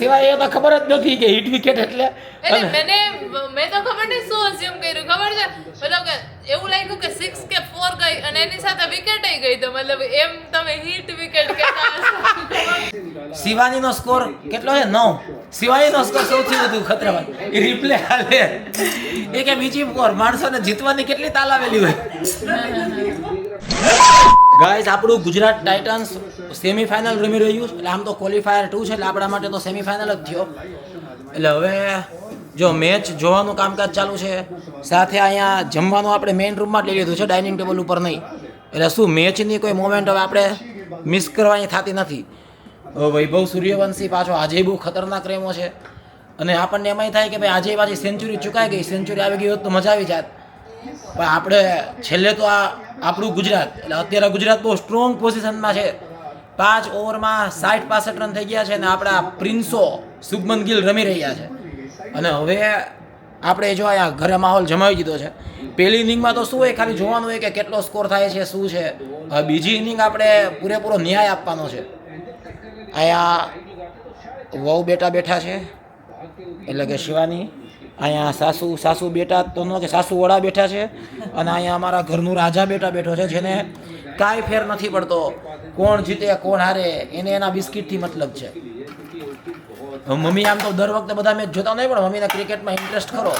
સિવાય એ તો ખબર જ નથી કે હિટ વિકેટ એટલે મેં તો ખબર નહીં શું અસ્યુમ કર્યું ખબર છે મતલબ કે એવું લાગ્યું કે 6 કે 4 ગઈ અને એની સાથે વિકેટ ગઈ તો મતલબ એમ તમે હિટ વિકેટ કહેતા શિવાનીનો સ્કોર કેટલો છે 9. શિવાનીનો સ્કોર સૌથી વધુ ખતરામાં એ રિપ્લે હાલે એ કે બીજી ફોર માણસોને જીતવાની કેટલી તાલ આવેલી હોય. ગાઈસ આપણું ગુજરાત ટાઇટન્સ સેમીફાઇનલ રમી રહ્યું છે એટલે આમ તો ક્વોલિફાયર 2 છે એટલે આપણા માટે તો સેમીફાઇનલ જ થયો. એટલે હવે જો મેચ જોવાનું કામકાજ ચાલુ છે સાથે અહીંયા જમવાનું આપણે મેઇન રૂમમાં જ લઈ લીધું છે ડાઇનિંગ ટેબલ ઉપર નહીં. એટલે શું મેચની કોઈ મોમેન્ટ હવે આપણે મિસ કરવાની થતી નથી. વૈભવ સૂર્યવંશી પાછો આજે બહુ ખતરનાક રેમો છે અને આપણને એમાંય થાય કે ભાઈ આજે પાછી સેન્ચુરી ચૂકાઈ ગઈ, સેન્ચુરી આવી ગઈ હોત તો મજા આવી જાત. પણ આપણે છેલ્લે તો આ આપણું ગુજરાત એટલે અત્યારે ગુજરાત બહુ સ્ટ્રોંગ પોઝિશનમાં છે. 5 ઓવરમાં 60-65 રન થઈ ગયા છે અને આપણા પ્રિન્સો શુભમન ગિલ રમી રહ્યા છે. અને હવે આપણે જો અહીંયા ઘરે માહોલ જમાવી દીધો છે. પહેલી ઇનિંગમાં તો શું હોય ખાલી જોવાનું હોય કે કેટલો સ્કોર થાય છે શું છે. બીજી ઇનિંગ આપણે પૂરેપૂરો ન્યાય આપવાનો છે. અહીંયા વહુ બેટા બેઠા છે એટલે કે શિવાની, અહીંયા સાસુ બેટા તો ન કે સાસુ વડા બેઠા છે અને અહીંયા અમારા ઘરનું રાજા બેટા બેઠો છે જેને કાંઈ ફેર નથી પડતો કોણ જીતે કોણ હારે એને એના બિસ્કિટથી મતલબ છે. મમ્મી આમ તો દર વખતે બધા મેચ જોતા નહીં પણ મમ્મીને ક્રિકેટમાં ઇન્ટરેસ્ટ ખરો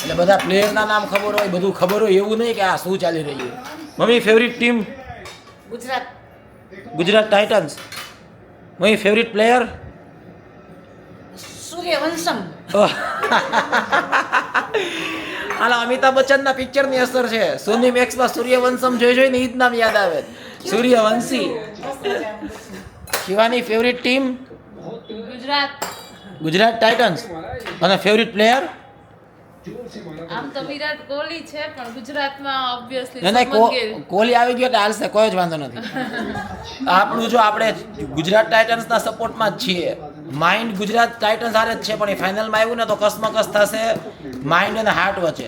એટલે બધા પ્લેયરના નામ ખબર હોય બધું ખબર હોય એવું નહીં કે આ શું ચાલી રહ્યું. Mummy favourite team Gujarat Titans. Mummy favourite player Sooryavansham. હાલા અમિતાભ બચ્ચનના પિક્ચરની અસર છે. સોની મેક્સમાં સૂર્યવંશમ જોઈને ઈ જ નામ યાદ આવે Suryavanshi. Shivani favourite team Gujarat Titans અને ફેવરિટ પ્લેયર આમ તો વિરાટ કોહલી છે પણ ગુજરાતમાં ઓબ્વિયસલી કોહલી આવી ગયો એટલે હાલશે કોઈ જ વાંધો નથી. આપણું જો આપણે ગુજરાત ટાઇટન્સના સપોર્ટમાં જ છીએ. માઇન્ડ ગુજરાત ટાઇટન્સ હારે જ છે પણ એ ફાઇનલમાં આવ્યું ને તો કસમકસ થશે માઇન્ડ અને હાર્ટ વચ્ચે.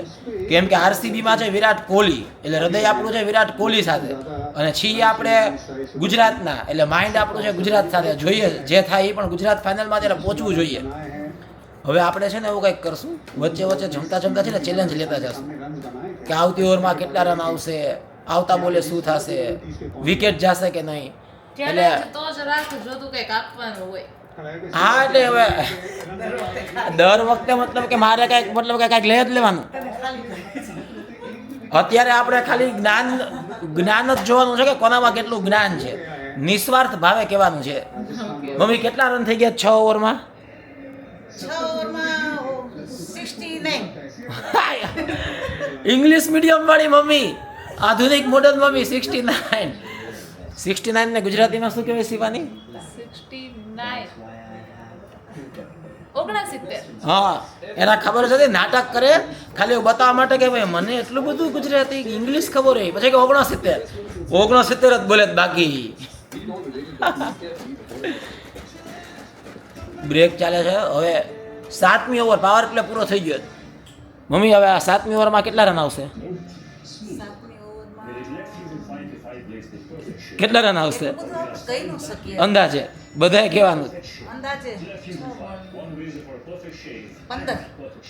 કેમ કે આરસીબીમાં છે વિરાટ કોહલી એટલે હૃદય આપણું છે વિરાટ કોહલી સાથે અને છીએ આપણે ગુજરાતના એટલે માઇન્ડ આપણું છે ગુજરાત સાથે. જોઈએ જે થાય એ પણ ગુજરાત ફાઇનલમાં ત્યારે પહોંચવું જોઈએ. હવે આપણે છે ને એવું કંઈક કરશું વચ્ચે જમતા છે ને ચેલેન્જ લેતા જશું કે આવતી ઓવરમાં કેટલા રન આવશે, આવતા બોલે શું થશે, વિકેટ જશે કે નહીં. એટલે તો જ રાખજો તું કંઈક આપવાનું હોય. હા એટલે હવે દર વખતે મતલબ કે મારે કંઈક કંઈક લઈ જ લેવાનું. અત્યારે આપણે ખાલી જ્ઞાન જ જોવાનું છે કે કોનામાં કેટલું જ્ઞાન છે. નિસ્વાર્થ ભાવે કહેવાનું છે. મમ્મી કેટલા રન થઈ ગયા 6 ઓવરમાં? 6 ઓવરમાં 69. ઇંગ્લિશ મીડિયમ વાળી મમ્મી, આધુનિક મોડર્ન મમ્મી 69 ને ગુજરાતીમાં શું કહેવાય શિવાની? 69. હા એના ખબર છે નાટક કરે ખાલી એવું બતાવવા માટે કે ભાઈ મને એટલું બધું ગુજરાતી ઇંગ્લિશ ખબર હોય પછી કે 69 જ બોલે બાકી. બ્રેક ચાલે છે. હવે 7મી ઓવર પાવર પ્લે પૂરો થઈ ગયો. મમ્મી હવે આ 7મી ઓવરમાં કેટલા રન આવશે? કેટલા રન આવશે અંદાજે? બધાએ કહેવાનું. અંદાજે 15.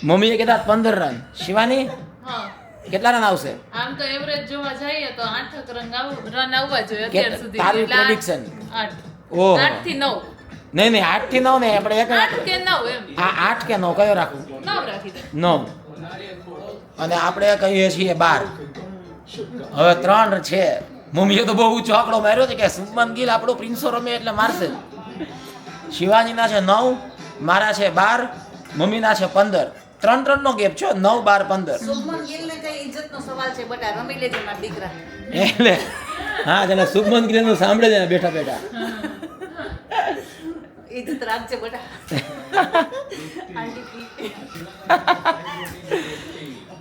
મમ્મીએ કીધા 15 રન. શિવાની હા કેટલા રન આવશે? આમ તો એવરેજ જોવા જઈએ તો 8 રન આવવા જોઈએ અત્યાર સુધી. તારી પ્રેડિક્શન? 8 ઓહો 8 થી 9. નહીં 8 થી 9 નહીં આપણે 8 કે 9 એમ. આ 8 કે 9 કયો રાખું? 9 રાખી દે. 9 અને આપણે કહીએ છીએ 12. હવે 3 છે. મમ્મીએ તો બહુ ઊંચો આંકડો માર્યો છે કે શુભમન ગિલ આપણો પ્રિન્સો રમે એટલે મારશે. શિવાનીના છે 9, મારા છે 12, મમ્મીના છે 15. 3 નો ગેપ છે. 9, 12, 15. શુભમન ગિલને કઈ ઇજ્જતનો સવાલ છે બટા, રમી લેજે મારા દીકરા. એટલે હા જેને શુભમન ગિલનું સાંભળે છે બેઠા ઇજ્જત રાખજે બટા.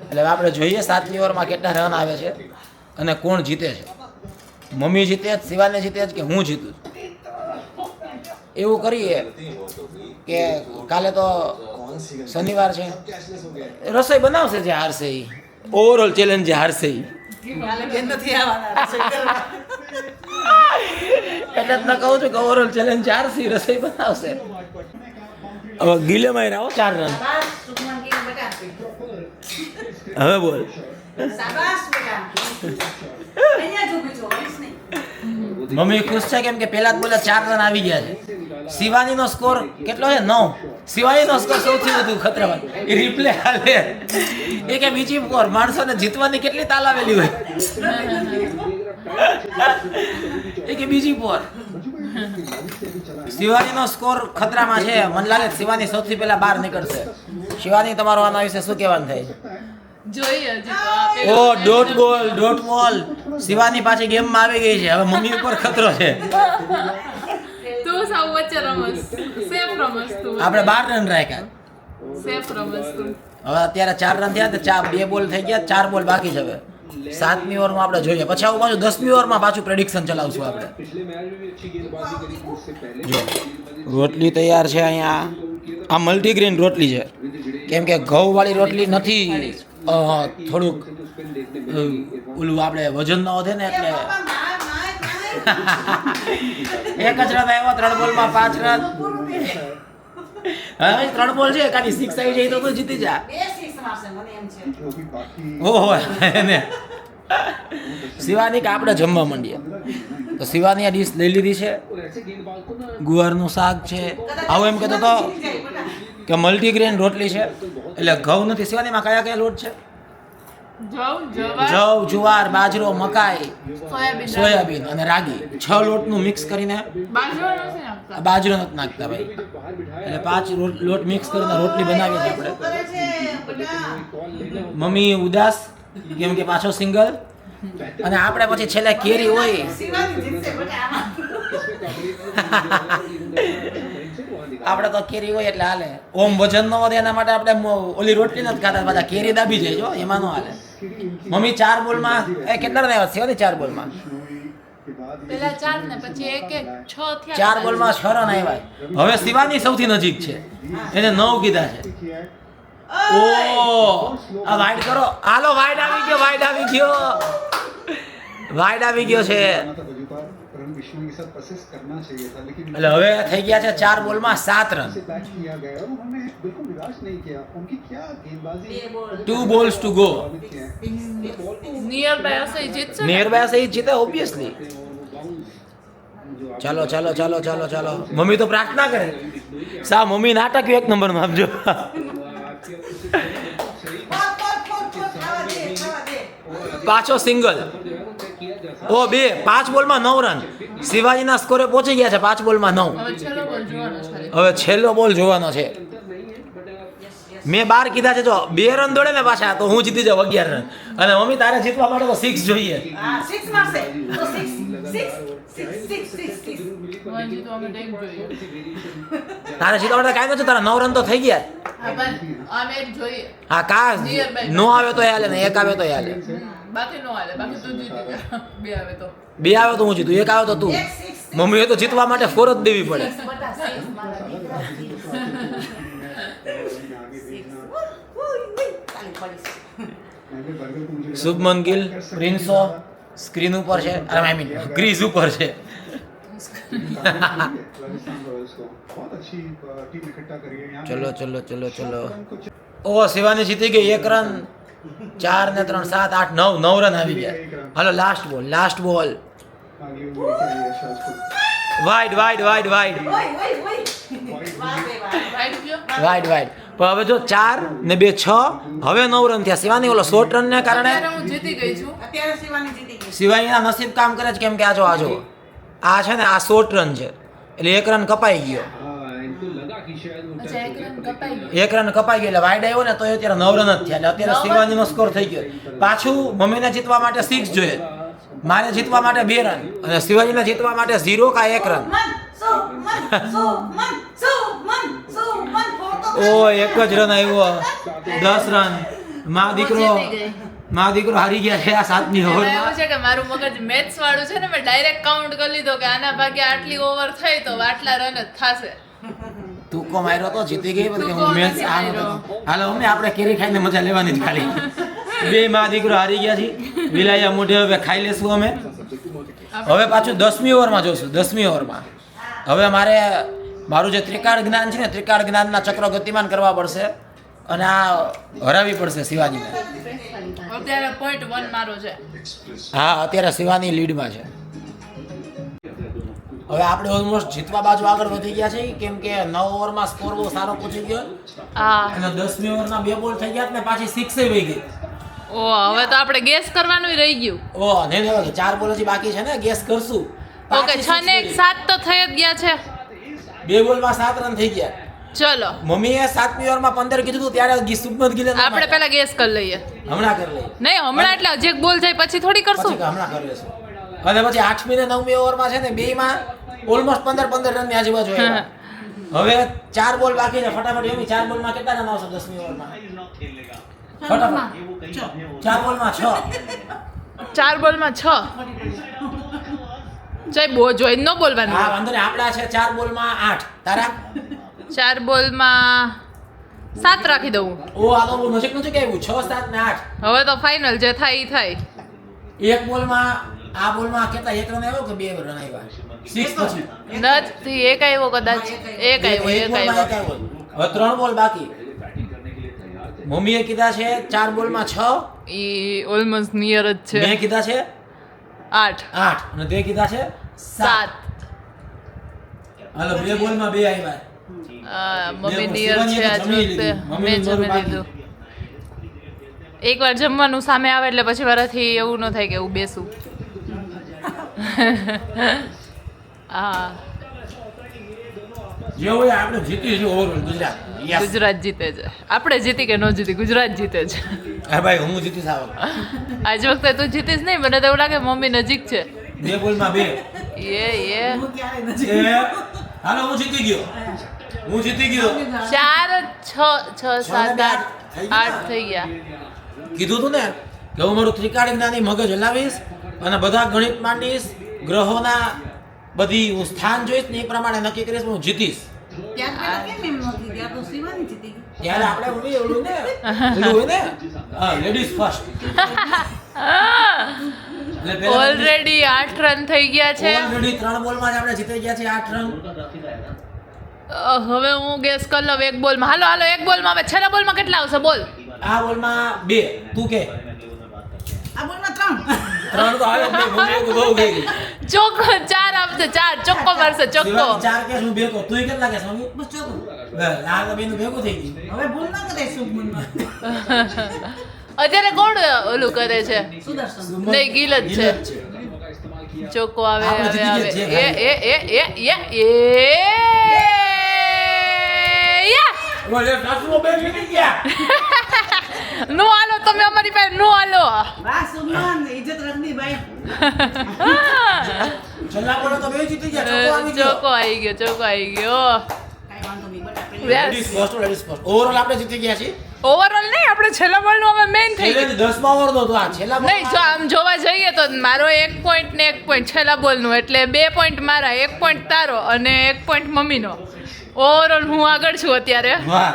એટલે આપણે જોઈએ 7મી ઓવરમાં કેટલા રન આવે છે અને કોણ જીતે છે. મમ્મી જીતે જ, શિવાની જીતે જ કે હું જીતું? એવું કરીએ કે કાલે તો શનિવાર છે, રસોઈ બનાવશે જે હારશે એ. ઓવરઓલ ચેલેન્જ જે હારશે એ. કાલે બેન નથી આવવાના રસોઈ કરવા. એટલે જ કહું છું કે ઓવરઓલ ચેલેન્જ હારશે, રસોઈ બનાવશે. હવે ગિલે માર્યા હો 4 રન. શાબાશ શુભમન ગિલ બેટા. હવે બોલ. શાબાશ બેટા. અહીંયા જ ઊભી છો, હલીશ નહીં. મમ્મી ખુશ છે કેમ કે પહેલા જ બોલે 4 રન આવી ગયા છે. શિવાનીનો સ્કોર કેટલો છે? 9. શિવાનીનો સ્કોર સૌથી વધુ ખતરામાં. એ રિપ્લે હાલે એ કે બીજી બોર માણસોને જીતવાની કેટલી તાલ આવેલી હોય. એ કે બીજી બોર. શિવાનીનો સ્કોર ખતરામાં છે. મને લાગે છે શિવાની સૌથી પહેલા બહાર નીકળશે. શિવાની તમારો આના વિશે શું કહેવાનું થાય? જોઈએ હજી તો આ પેલું ઓ ડોટ બોલ. શિવાની પાછી ગેમમાં આવી ગઈ છે. હવે મમ્મી ઉપર ખતરો છે. તું સાવ વચ્ચે રમસ સેફ રમસ તું આપણે 12 રન રાખ્યા. સેફ રમસ તું હવે અત્યારે 4 રન થયા તો 2 બોલ થઈ ગયા, 4 બોલ બાકી છે. હવે 7મી ઓવરમાં આપણે જોઈએ, પછી આવું પાછું 10મી ઓવરમાં પાછું પ્રેડિક્શન ચલાવશું આપણે. જો રોટલી તૈયાર છે અહીંયા. આ મલ્ટીગ્રેન રોટલી છે કેમ કે ઘઉંવાળી રોટલી નથી. થોડુંક ઓલું આપણે વજન ન વધે ને એટલે. પપ્પા માય. એક જ રન આવ્યો 3 બોલમાં 5 રન. હવે 3 બોલ છે, ખાલી 6 આવી જાય તો તું જીતી જા. બે સિક્સ મારશે મને એમ છે. ઓહો એને શિવાની કે આપણે જમવા માંડીએ. તો શિવાની આ ડીશ લઈ લીધી છે. ગુવારનું શાક છે. આવું એમ કહેતો તો કે મલ્ટીગ્રેન રોટલી છે એટલે ઘઉં નથી. શિવાનીમાં કયા કયા લોટ છે? જવ, જુવાર, બાજરો, મકાઈ, સોયાબીન અને રાગી. 6 લોટનું મિક્સ કરીને. બાજરો નથી નાખતા ભાઈ. એટલે 5 લોટ મિક્સ કરીને રોટલી બનાવીએ છીએ આપણે. કરે છે બેટા. મમ્મી ઉદાસ કેમ કે પાછો સિંગલ. અને આપણે પછી છેલ્લે કેરી હોય. શિવાની જીતશે બેટા આમાં. આપણે તો કેરી હોય એટલે હાલે. ઓમ વજન ન વધે એના માટે આપણે ઓલી રોટલી નથી ખાતા, પાછા કેરી દાબી જાય. જો એમાં ન હાલે. મમ્મી 4 બોલમાં કેટલા રન આવ્યા? શિવાની 4 બોલમાં પેલા 4 ને પછી 6 થયા. 4 બોલમાં 6 રન આવ્યા. હવે શિવાની સૌથી નજીક છે, એને 9 કીધા છે. ઓ આ વાઇડ કરો. હાલો વાઇડ આવી ગયો, વાઇડ આવી ગયો, વાઇડ આવી ગયો છે. એટલે હવે થઈ ગયા છે 4 બોલમાં 7 રન. 2 balls to go. Nearby હશે ઈ જીતશે ને? નિયર બાય સહી જીતે ઓબ્વિયસલી. ચાલો ચાલો ચાલો ચાલો ચાલો. મમ્મી તો પ્રાર્થના કરે. સા મમ્મી નાટક 1 નંબરનું આપજો. પાછો સિંગલ. ઓ 5 બોલમાં 9 રન. શિવાજીના સ્કોરે પહોંચી ગયા છે 5 બોલમાં 9. હવે છેલ્લો બોલ જોવાનો છે. મેં 12 કીધા છે. જો 2 રન દોડે ને પાછા તો હું જીતી જાઉં 11 રન. અને મમ્મી તારે જીતવા માટે તો 6 જોઈએ. હા 6 મારશે તો 6 હજી તો અમે ટેક જોઈએ. તારે જીતવા માટે કાંઈ નથી. તારા 9 રન તો થઈ ગયા. હા પણ આ મેચ જોઈએ. હા કા નો આવે તો હાલે ને 1 આવે તો હાલે. બાકી નો હાલે. બાકી તું જીતી જા. 2 આવે તો 2 આવે તો હું જીતું, 1 આવે તો તું. મમ્મીએ તો જીતવા માટે 4 જ દેવી પડે. બેટા 6 મારા દીકરા 6. શુભમન ગિલ પ્રિન્સો સ્ક્રીન ઉપર છે. આઈ મીન ક્રીઝ ઉપર છે. ચલો ચલો ચલો ચલો. ઓ શિવાની જીતી ગઈ. 1 રન, 4 ને 3 7 8 9 રન આવી ગયા. હાલો લાસ્ટ બોલ, લાસ્ટ બોલ. વાઇડ વાઇડ વાઇડ વાઇડ ઓય ઓય ઓય. વાહ બે વાહ. રાઈટ ગયો. Wide wide. પણ હવે જો 4 ને 2 6, હવે 9 રન થયા. શિવાની ઓલો શોર્ટ રન ને કારણે અત્યારે હું જીતી ગઈ છું. અત્યારે શિવાની જીતી ગઈ. શિવાનીના નસીબ કામ કરે છે કેમ કે આ જો આ છે ને આ શોર્ટ રન છે એટલે 1 રન કપાઈ ગયો. અચ્છા 1 રન કપાઈ ગયો. 1 રન કપાઈ ગયો એટલે વાઇડ આવ્યો ને તો અત્યારે 9 રન જ થયા. એટલે અત્યારે શિવાનીનો સ્કોર થઈ ગયો. પાછું મમ્મીને જીતવા માટે 6 જોઈએ, મારે જીતવા માટે 2 રન અને શિવાજીને જીતવા માટે 0 કા 1 રન. ઓ 1 જ રન આવ્યો. 10 રન. માં દીકરો હારી ગયા છે આ 7મી એમાં ઓવરમાં. એવું છે કે મારું મગજ મેથ્સ વાળું છે ને, મેં ડાયરેક્ટ કાઉન્ટ કરી લીધો કે આના ભાગે આટલી ઓવર થઈ તો આટલા રન જ થશે. તુક્કો માર્યો તો જીતી ગઈ. પછી તુક્કો હું મેચ નથી માર્યો. હાલો અમને આપણે કેરી ખાઈને મજા લેવાની જ ખાલી. 2 માં દીકરો હારી ગયા છે. વિલાયા મોઢે હવે ખાઈ લેશું અમે. હવે પાછું 10મી ઓવરમાં જોશું. 10મી ઓવરમાં હવે મારે મારું જે ત્રિકાળ જ્ઞાન છે ને ત્રિકાળ જ્ઞાનના ચક્રો ગતિમાન કરવા પડશે અને આ હરાવી પડશે શિવાનીને. અત્યારે પોઈન્ટ 1 મારો છે. હા અત્યારે શિવાની લીડમાં છે. હવે આપણે ઓલમોસ્ટ જીતવા બાજુ આગળ વધી ગયા છે કેમ કે 9 ઓવરમાં સ્કોર બહુ સારો પહોંચી ગયો હા અને 10મી ઓવરના 2 બોલ થઈ ગયા ને પાછી 6 વહી ગઈ. ઓ હવે તો આપણે ગેસ કરવાનું રહી ગયું. ઓ નહીં નહીં 4 બોલ હજી બાકી છે ને ગેસ કરશું. ઓકે 6 ને 1 7 તો થઈ જ ગયા છે. 2 બોલમાં 7 રન થઈ ગયા. ચલો મમ્મીએ 7મી ઓવરમાં 15 કીધું હતું ત્યારે સુબમત ગિલે આપણે પહેલા ગેસ કરી લઈએ. હમણાં કરી લઈએ. નહીં હમણાં એટલે હજી એક બોલ જાય પછી થોડી કરશું. પછી હમણાં કરી લેશું. અને પછી 8મી ને 9મી ઓવરમાં છે ને બેયમાં ઓલમોસ્ટ 15 રનની આજુબાજુ આવ્યા. હવે 4 બોલ બાકી છે ફટાફટ એમી 4 બોલમાં કેટલા રન આવશે 10મી ઓવરમાં ફટાફટ 4 બોલમાં 6 4 બોલમાં 6 જય બો જોઈને ન બોલવાનું. હા વાંધો નહીં આપડા છે 4 બોલમાં 8 તારા 4 બોલમાં 7 રાખી દઉં. ઓ આ તો બહુ નજીક નજીક આવ્યું 6 7 ને 8 હવે તો ફાઇનલ જે થાય ઈ થાય. એક બોલમાં આ બોલમાં કેટલા 1 રન આવ્યો કે 2 રન આવ્યા 6 પછી નથી એક આવ્યો કદાચ એક આવ્યો. હવે 3 બોલ બાકી. મમ્મીએ કીધા છે 4 બોલમાં 6 ઈ ઓલમોસ્ટ નિયર જ છે. મેં કીધા છે 8 8 અને તે કીધા છે 7 હાલો 2 બોલમાં 2 આવ્યા. મમ્મી નિયર છે આજ વખતે. મેં જમી લીધું. એકવાર જમવાનું સામે આવે એટલે પછી મારાથી એવું ન થાય કે હું બેસું. હા જે હોય આપણે જીતી છે ઓવરઓલ ગુજરાત. યસ ગુજરાત જીતે છે. આપણે જીતી કે ન જીતી ગુજરાત જીતે છે. હા ભાઈ હું જીતી સાવ આજ વખતે તું જીતીશ નહીં મને તો એવું લાગે મમ્મી નજીક છે. 2 બોલમાં 2 એ હું ક્યારે નથી હાલો હું જીતી ગયો 4 6 7 8 થઈ ગયા. કીધું તું ને કે હું મારું ત્રિકાળ જ્ઞાની મગજ હલાવીશ અને બધા ગણિત માંડીશ ગ્રહોના બધી હું સ્થાન જોઈશ ને એ પ્રમાણે નક્કી કરીશ હું જીતીશ. ત્યાં પેલા કેમ એમ નહોતી ત્યાં તો શિવાની જીતી ગઈ. ત્યારે આપણે મમ્મી એવું ને પેલું હોય ને હા લેડીઝ ફર્સ્ટ ઓલરેડી 8 રન થઈ ગયા છે. ઓલરેડી 3 બોલમાં જ આપણે જીતી ગયા છે 8 રન. હવે હું ગેસ કરી લઉં એક બોલમાં. હાલો એક બોલમાં હવે છેલ્લા બોલમાં કેટલા આવશે બોલ. આ બોલમાં 2 તું કે આ બોલમાં 3 3 તો આવ્યો બે મમ્મી તો બહુ ગઈ ચોખ્ખો 4 આવશે 4 ચોખ્ખો મારશે ચોખ્ખો. 4 કે હું 2 કો તું કેટલા કે મમ્મી બસ ચોખ્ખું. બસ આ તો બેનું ભેગું થઈ ગયું. હવે ભૂલ ના કરે શુભમનમાં. અત્યારે કોણ ઓલું કરે છે. સુદર્શન નહીં ગિલ જ છે. ચોખ્ખો આવે આપણે આવે જીતી આવે ગયા ઓલે સાસુઓ બે જીતી ગયા નો હાલો તમે અમારી પાસે નો હાલો. વાહ શુભમન ઇજ્જત રાખની ભાઈ. છેલ્લા બોલે તો બે જીતી ગયા ચોકો આવી ગયો. ચોખ્ખો આવી ગયો. કાઈ વાંધો નહીં બટા પેલી લેડીઝ ફર્સ્ટ ઓવરઓલ આપણે જીતી ગયા છીએ. ઓવરઓલ નહીં આપણે છેલ્લા બોલનું હવે મેઇન થઈ ગયું. છેલ્લે 10 માં ઓવર નો તો આ છેલ્લા નહીં જો આમ જોવા જઈએ તો મારો 1 પોઈન્ટ ને 1 પોઈન્ટ છેલ્લા બોલનું એટલે 2 પોઈન્ટ મારા 1 પોઈન્ટ તારો અને 1 પોઈન્ટ મમ્મીનો. ઓવરઓલ હું આગળ છું અત્યારે. વાહ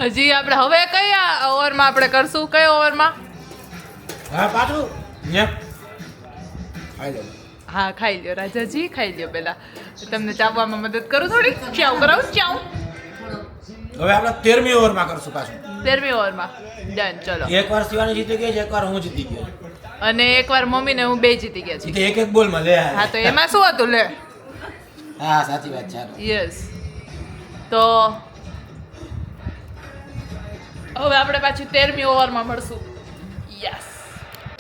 હજી આપણે હવે કયા ઓવરમાં આપણે કરશું કયા ઓવરમાં. હા પાછું નેપ આઈ લો હા ખાઈ લ્યો રાજાજી ખાઈ લ્યો પહેલા તમને ચાવવામાં મદદ કરું થોડી ચાવ કરાવું ચાવ. હવે આપણે 13મી ઓવરમાં કરશું પાછું. 13મી ઓવરમાં ડન ચલો. એકવાર શિવાની જીતી ગઈ છે એકવાર હું જીતી ગયો. અને એકવાર મમ્મી ને હું બે જીતી ગયા છીએ. એક બોલમાં લે હા તો એમાં શું હતું લે. હા સાચી વાત છે. યસ તો હવે આપણે પાછી 13મી ઓવરમાં મળશું. યસ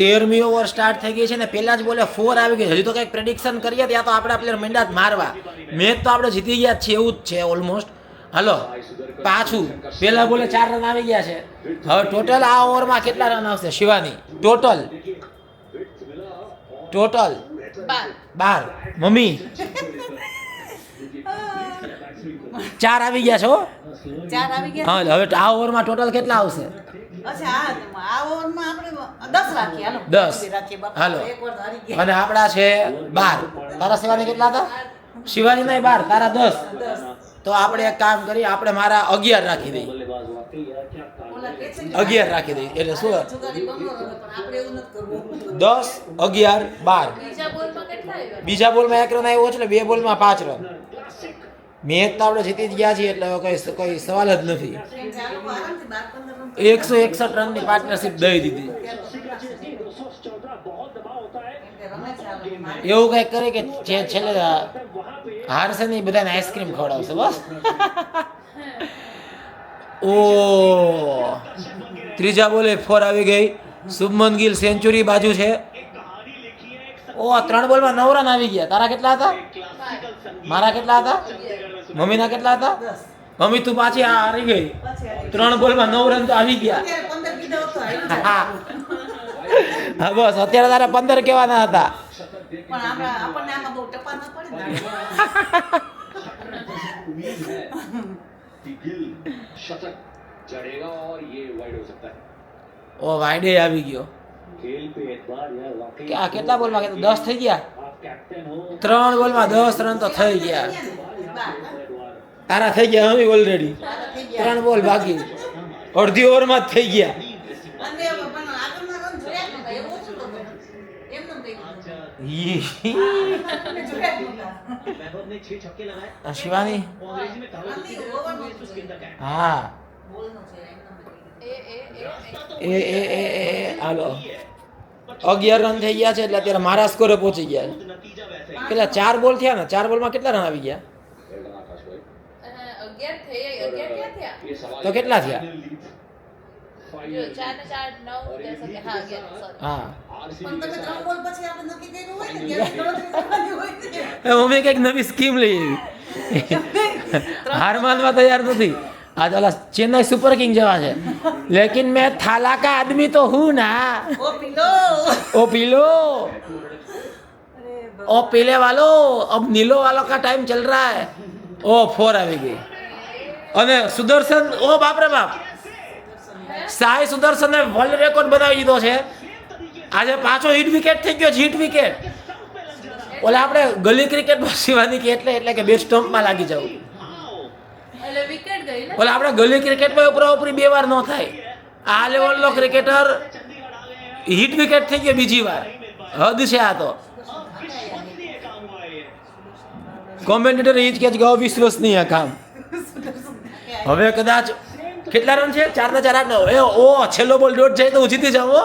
13મી ઓવર સ્ટાર્ટ થઈ ગઈ છે ને પહેલા જ બોલે 4 આવી ગઈ. હજી તો કંઈક પ્રેડિક્શન કરીએ ત્યાં તો આપણા પ્લેયર મંડ્યા જ મારવા. મેચ તો આપણે જીતી ગયા જ છે એવું જ છે ઓલમોસ્ટ. હાલો પાછું પહેલા બોલે 4 રન આવી ગયા છે. હવે ટોટલ આ ઓવરમાં કેટલા રન આવશે શિવાની? ટોટલ 12 મમ્મી 4 આવી ગયા છો. 4 આવી ગયા. હા હવે આ ઓવરમાં ટોટલ કેટલા આવશે? અચ્છા આ ઓવરમાં આપણે 10 રાખીએ હાલો. 10 રાખીએ બાપા. હાલો એક વાર હારી ગયા. અને આપણા છે 12. તારા શિવાની કેટલા હતા? શિવાની નહીં 12 તારા 10. તો આપણે એક કામ કરી આપણે મારા 11 રાખી દઈએ. ઓલા કે છે 11 રાખી દઈએ એટલે શું જુગારી બંગલો રમે પણ આપણે એવું નથી કરવું. 10 11 12 બીજા બોલમાં કેટલા આવ્યા. બીજા બોલમાં 1 રન આવ્યો છે એટલે 2 બોલમાં 5 રન. મેચ તો આપણે જીતી જ ગયા છીએ એટલે હવે કોઈ સવાલ જ નથી. કેમ કે આ લોકો આરામથી 12-15 રન 161 રનની પાર્ટનરશિપ દઈ દીધી. કેમ કે રમે છે આ લોકો. મારે એવું કંઈક કરે કે જે છેલ્લે હારશે નહીં બધાને આઈસ્ક્રીમ ખવડાવશે બસ. ઓ ત્રીજા બોલે 4 આવી ગઈ. શુભમન ગિલ સેન્ચુરી બાજુ છે. ઓ 3 બોલમાં 9 રન આવી ગયા. તારા કેટલા હતા? મારા કેટલા હતા? મમ્મીના કેટલા હતા? 10 મમ્મી તું પાછી હારી ગઈ. પછી આ 3 બોલમાં 9 રન તો આવી ગયા. અત્યારે 15 કીધા હોત તો આવી હા જાય. હા, બસ અત્યારે તારા 15 કહેવાના હતા. પણ આપણને આમાં બહુ ટપા ન પડે ને. उम्मीद है कि गिल शतक जड़ेगा और ये वाइड हो सकता है. ઓ વાઈડે આવી ગયો. खेल पे एतबार यार वाकई કે આ કેટલા બોલમાં 10 થઈ ગયા? आप कैप्टन हो 3 બોલમાં 10 રન તો થઈ ગયા. બાર. તારા થઈ ગયા હવે ઓલરેડી. મારા થઈ ગયા. 3 બોલ બાકી. અડધી ઓવરમાં જ થઈ ગયા. અને પણ આગળના રન જોયા જ નહોતા. એવું ઓછું તો એમનેમ કહી દીધું. મેં જોયા જ નહોતા. वैभव ने 6 छक्के लगाए. આ શિવાની अंग्रेजी में कहावत આની है ઓવર નહોતું જોયું. હા બોલનું છે એમનેમ કહી દીધું. એ હાલો 11 રન થઈ ગયા છે એટલે અત્યારે મારા સ્કોરે પહોંચી ગયા છે. नतीजा वैसे પેલા 4 બોલ થયા ને 4 બોલમાં કેટલા રન આવી ગયા? 11 થઈ 11 ક્યાં થયા? ये सवाल તો કેટલા થયા? જો 4 ને 4 9 10 હા 11 sorry. હા પણ તમે 3 બોલ પછી આપણે નક્કી કર્યું હોય ને ત્યારે ગણતરી કરવાની હોય ને. એ મમ્મી કંઈક નવી સ્કીમ લઈ આવી. હાર માનવા તૈયાર નથી. आज वाला चेन्नई सुपर किंग जवा है लेकिन मैं थाला का आदमी तो हूँ ना. ઓ પીલો. ओ पीलो અરે ओ पीले वालो अब नीलो वालों का टाइम चल रहा है. ओ 4 આવી ગઈ. અને સુદર્શન ઓ બાપ રે બાપ સાઈ સુદર્શને વર્લ્ડ રેકોર્ડ બનાવી દીધો છે. આજે પાછો હિટ વિકેટ થઈ ગયો છે. હિટ વિકેટ ઓલા આપણે ગલી ક્રિકેટમાં શિવાની કે એટલે કે બે સ્ટમ્પમાં લાગી જવું. એટલે વિકેટ ગઈ ને. ઓલા આપણે ગલી ક્રિકેટમાં ઉપરા ઉપરી 2 વાર ન થાય. આ લેવલનો ક્રિકેટર હિટ વિકેટ થઈ ગયો બીજી વાર. હદ છે આ તો. કોમેન્ટેટર એ જ કે ગયો વિશ્વસનીય કામ. હવે કદાચ કેટલા રન છે? 4 ને 4 8 એ ઓ છેલ્લો બોલ ડોટ જાય તો હું જીતી જાઉં હો.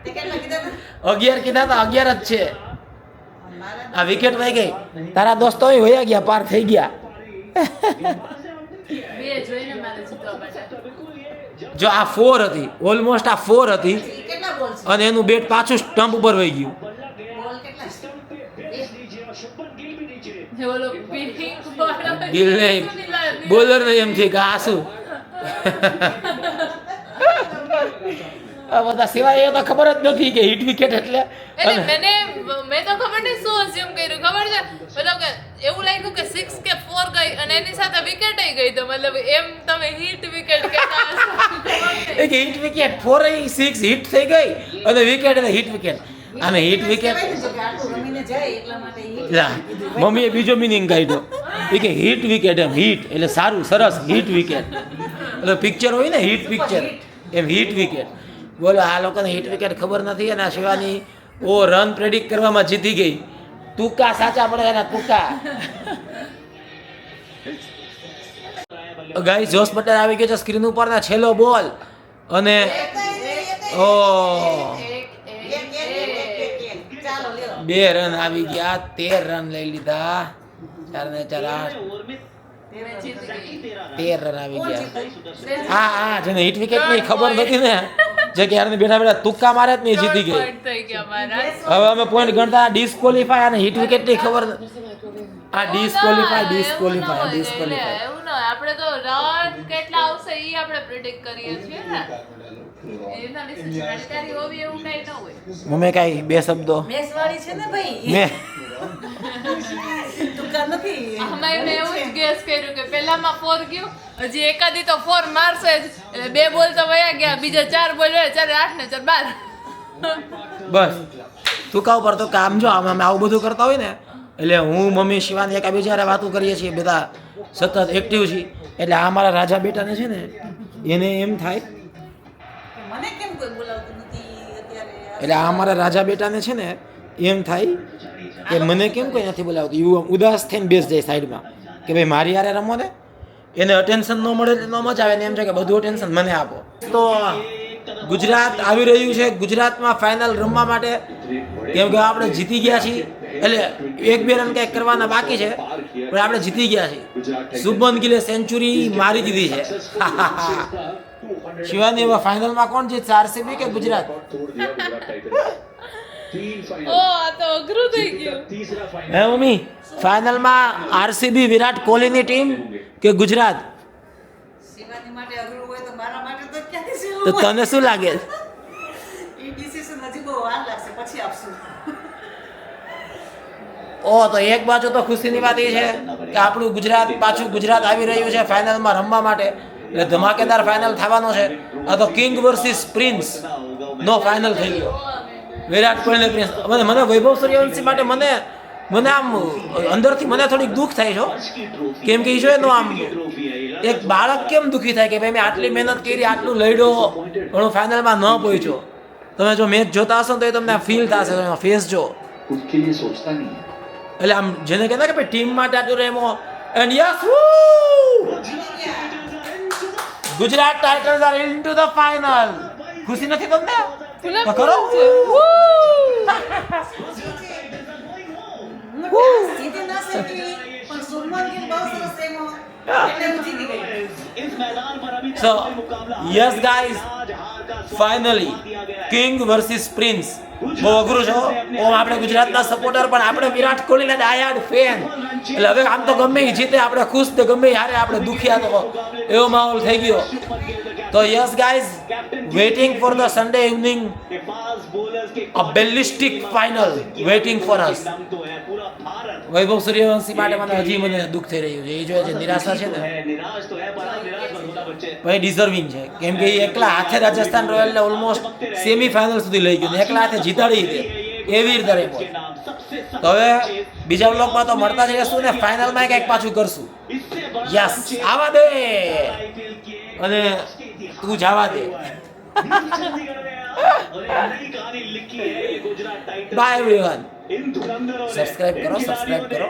તે કેટલા કીધા હતા? 11 કીધા હતા 11 જ છે. મારા આ વિકેટ વહી ગઈ. તારા દોસ્તો વયા ગયા પાર થઈ ગયા. બે જોઈને મારે જીતવા માટે. જો આ 4 હતી ઓલમોસ્ટ આ 4 હતી ઈ કેટલા બોલ છે? અને એનું બેટ પાછું સ્ટમ્પ ઉપર વહી ગયું. બોલ કેટલા છે? જે ઓલો પિંક વાળો ગિલ નહીં બોલર નહીં એમ છે કે આ શું આ બધા સિવાય એ તો ખબર જ નથી કે હિટ વિકેટ એટલે. એટલે મેં તો ખબર નહીં શું અસ્યુમ કર્યું ખબર છે મતલબ કે એવું લાગ્યું કે 6 કે 4 ગઈ અને એની સાથે વિકેટ ગઈ તો મતલબ એમ તમે હિટ વિકેટ કહેતા હશો. એક હિટ વિકેટ 4 6 હિટ થઈ ગઈ અને વિકેટ એટલે હિટ વિકેટ. આને હિટ વિકેટ કહેવાય ને કે આટલું રમીને જાય એટલા માટે ઈ લા મમ્મીએ બીજો મિનિંગ કાઢ્યો એ કે હિટ વિકેટ એમ હિટ એટલે સારું સરસ હિટ વિકેટ એટલે પિક્ચર હોય ને હિટ પિક્ચર એમ હિટ વિકેટ. બોલો આ લોકોને હિટ વિકેટ ખબર નથી અને આ શિવાની ઓ રન પ્રેડિક્ટ કરવામાં જીતી ગઈ. તુક્કા સાચા પડે એના તુક્કા. ગાઈસ જોશ પટેલ આવી ગયો છે સ્ક્રીન ઉપર ના છેલ્લો બોલ અને ઓ ચાલો લ્યો. 2 રન આવી ગયા. 13 રન લઈ લીધા. 4 ને 4 8 મેં જીતી ગઈ. 13 રન આવી ગયા. હા જેને હિટ વિકેટ ની ખબર નથી ને જે કે યાર બેઠા બેઠા તુક્કા મારે જ નહીં જીતી ગઈ. point થઈ ગયા મારા. હવે અમે પોઈન્ટ ગણતા ડિસ્કોલિફાય અને હિટ વિકેટ ની ખબર આ ડિસ્કોલિફાય એવું ન હોય, એવું ન હોય. આપણે તો રન કેટલા આવશે ઈ આપણે પ્રિડિક્ટ કરીએ છીએ ને એના વિશે જાણકારી હોવી એવું કઈ ન હોય. મમ્મી કાંઈ 2 શબ્દો મેસવાળી છે ને ભાઈ. મેં તુક્કા નથી. આમાં મેં એવું જ ગેસ કર્યું કે પહેલામાં 4 ગયું હજી એકાદી તો 4 મારશે જ એટલે 2 બોલ તો વયા ગયા બીજા 4 બોલ વયા 4 8 ને 4 12 બસ તુક્કા ઉપર તો કામ જો અમે આવું બધું કરતા હોય ને એટલે હું મમ્મી શિવાની એકાબીજા વાતો કરીએ છીએ બધા સતત એક્ટિવ છીએ એટલે આ મારા રાજા બેટાને છે ને એને એમ થાય મને કેમ કોઈ બોલાવતું નથી અત્યારે? એટલે આ અમારા રાજા બેટાને છે ને એમ થાય કે મને કેમ કોઈ નથી બોલાવતું, એવું ઉદાસ થઈને બેસ જાય સાઈડમાં કે ભાઈ મારી યારે રમો ને, એને અટેન્શન ન મળે એટલે ન મજા આવે ને એમ છે કે બધું અટેન્શન મને આપો. તો ગુજરાત આવી રહ્યું છે, ગુજરાતમાં ફાઇનલ રમવા માટે, કેમ કે આપણે જીતી ગયા છીએ, એટલે 1-2 રન કંઈક કરવાના બાકી છે પણ આપણે જીતી ગયા છીએ. શુભમન ગિલે સેન્ચુરી મારી દીધી છે. શિવાની હવે ફાઇનલમાં કોણ જીતશે, આરસીબી કે ગુજરાત? ઓ આ તો અઘરું થઈ ગયું. હે મમ્મી, ફાઇનલમાં આરસીબી વિરાટ કોહલીની ટીમ કે ગુજરાત? શિવાની માટે અઘરું હોય તો મારા માટે તો ક્યાંથી તો શિવ હોય? તને શું લાગે? એ ડિસિઝન હજી બહુ વાર લાગશે, પછી આપશું. ઓ તો એક બાજુ તો ખુશીની વાત એ છે કે આપણું ગુજરાત પાછું ગુજરાત આવી રહ્યું છે ફાઇનલમાં રમવા માટે, એટલે ધમાકેદાર ફાઇનલ થવાનો છે. આ તો કિંગ વર્સિસ પ્રિન્સ નો ફાઇનલ થઈ ગયો. વિરાટ કોહલી પ્રિન્સ. મને વૈભવ સૂર્યવંશી માટે મને આમ અંદરથી મને થોડીક દુઃખ થાય છે, કેમ કે એ એનો આમ એક બાળક કેમ દુઃખી થાય કે ભાઈ મેં આટલી મહેનત કરી, આટલું લડ્યો પણ હું ફાઇનલમાં ન પહોંચ્યો. તમે જો મેચ જોતા હશો તો એ તમને ફીલ થશે, તમે ફેસ જો. उसके लिए सोचता नहीं है. એટલે આમ જેને કહેતા કે ભાઈ ટીમ માટે આટલું રેમો. And yes, Gujarat Titans are into the final. ખુશી નથી તમને? તો કરો. હું જીતી ના શકી, પણ શુભમન ગિલ બહુ સરસ રમ્યો એટલે હું જીતી ગઈ. So, yes guys, finally, King versus Prince. બહુ અઘરું છે. ઓમ આપણે ગુજરાતના સપોર્ટર પણ આપણે વિરાટ કોહલીના ડાયહાર્ડ ફેન. એટલે હવે આમ તો ગમે એ જીતે આપણે ખુશ, તો ગમે એ હારે આપણે દુખિયા, તો એવો માહોલ થઈ ગયો. તો yes guys, waiting for the Sunday evening, a ballistic final waiting for us. Vaibhav Suryavanshi માટે મને દુઃખ થઈ રહ્યું છે. એ જોઈએ છે, નિરાશા છે ને ભાઈ, ડિઝર્વિંગ છે, કેમ કે એ એકલા હાથે રાજસ્થાન રોયલને ઓલમોસ્ટ સેમીફાઇનલ સુધી લઈ ગયું, એકલા હાથે જીતાડી દે એવી રીતે રમ્યો. તો હવે બીજા બ્લોકમાં તો મળતા જઈશું ને ફાઇનલમાં કંઈક પાછું કરશું. યસ, આવા દે અને તું જવા દે. By everyone. સબસ્ક્રાઇબ કરો.